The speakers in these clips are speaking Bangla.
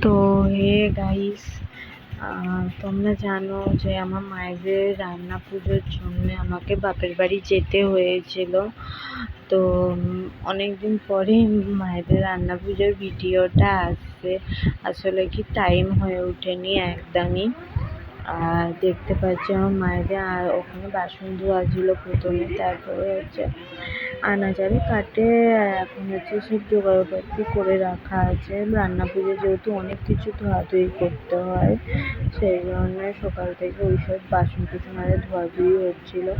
তো হে গাইস, তোমরা জানো যে আমার মায়েদের রান্না পুজোর জন্য আমাকে বাপের বাড়ি যেতে হয়েছিল। তো অনেক দিন পরে মায়েদের রান্না পুজোর ভিডিওটা আসছে। আসলে কি টাইম হয়ে ওঠেনি একদমই। আর দেখতে পাচ্ছি আমার মায়েদের আর ওখানে বাসন ধোয়া ছিল প্রথমে, তারপরে হচ্ছে আনাচারে কাটে, আর এখন হচ্ছে সব জোগাড়পাতি করে রাখা আছে। রান্না পুজো যেহেতু অনেক কিছু ধোয়াধুয়ি করতে হয়, সেই জন্য সকাল থেকে ওইসব বাসন কুসন ধোয়াধুয়ি হচ্ছিলো।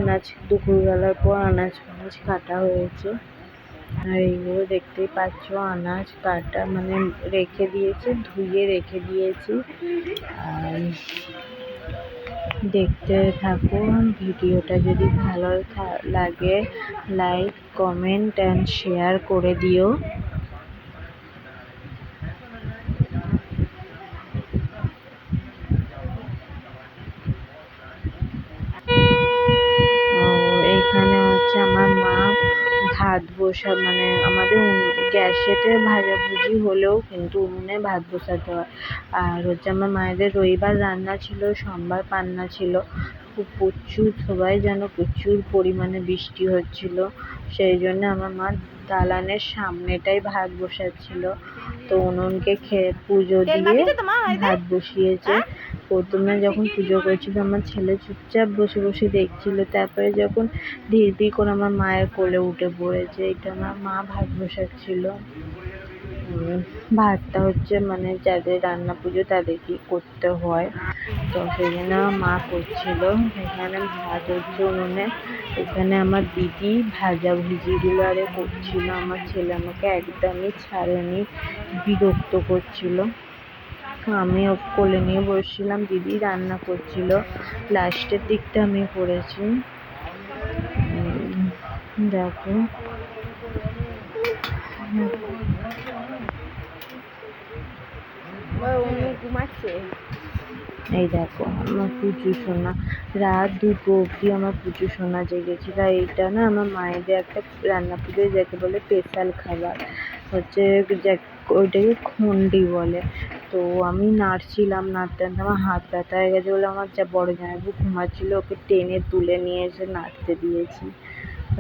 আনাজ দুপুরবেলার পর আনাজ ফানাজ কাটা হয়েছে। আর এইগুলো দেখতেই পাচ্ছ, আনাজ কাটা মানে রেখে দিয়েছে, ধুয়ে রেখে দিয়েছি। আর দেখতে থাকুন ভিডিওটা, যদি ভালো লাগে লাইক কমেন্ট অ্যান্ড শেয়ার করে দিও। এইখানে হচ্ছে আমার মা ভাত মানে আমাদের গ্যাসেতে ভাজাভুজি হলেও কিন্তু উনুনে ভাত বসাতে হয়। আর হচ্ছে আমার মায়েদের রবিবার রান্না ছিল, সোমবার পান্না ছিল। প্রচুর সবাই যেন প্রচুর পরিমাণে বৃষ্টি হচ্ছিল, সেই জন্য আমার মা দালানের সামনেটাই ভাত বসাচ্ছিল। তো উনুনকে পুজো দিয়ে ভাত বসিয়েছে। প্রথমে যখন পুজো করছিল আমার ছেলে চুপচাপ বসে বসে দেখছিল, তারপরে যখন ধীর ধীর করে আমার মায়ের কোলে উঠে পড়েছে। এটা আমার মা ভাত বসাচ্ছিল। ভাতটা হচ্ছে মানে যাদের রান্না পুজো তাদেরকেই করতে হয়, তো সেই জন্য আমার মা করছিল। এখানে ভাত হচ্ছে উনুনে। এখানে আমার দিদি ভাজাভুজিগুলো আরে করছিল। আমার ছেলে আমাকে একদমই ছাড়েনি, বিরক্ত করছিল। আমি কোলে নিয়ে বসছিলাম, দিদি রান্না করছিল। লাস্টের দিকটা আমি করেছি। দেখো এই দেখো আমার পুচু সোনা, রাত 2টো অবধি আমার পুচু সোনা জেগেছিল। এইটা না আমার মায়েদের একটা রান্না পুজোয় যাকে বলে স্পেশাল খাবার হচ্ছে, ওইটাকে খন্ডি বলে। তো আমি নাড়ছিলাম, নাড়তে নাড়তে আমার হাত ব্যথা হয়ে গেছে বলে আমার বড় জামাইবাবু ঘুমাচ্ছিল, ওকে টেনে তুলে নিয়ে এসে নাড়তে দিয়েছি।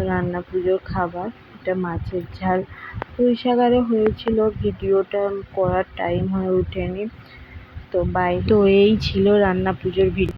রান্না পুজোর খাবার এটা মাছের ঝাল পুঁই শাক হয়েছিল। ভিডিওটা করার টাইম হয়ে ওঠেনি। তো এই ছিল রান্না পুজোর ভিডিও।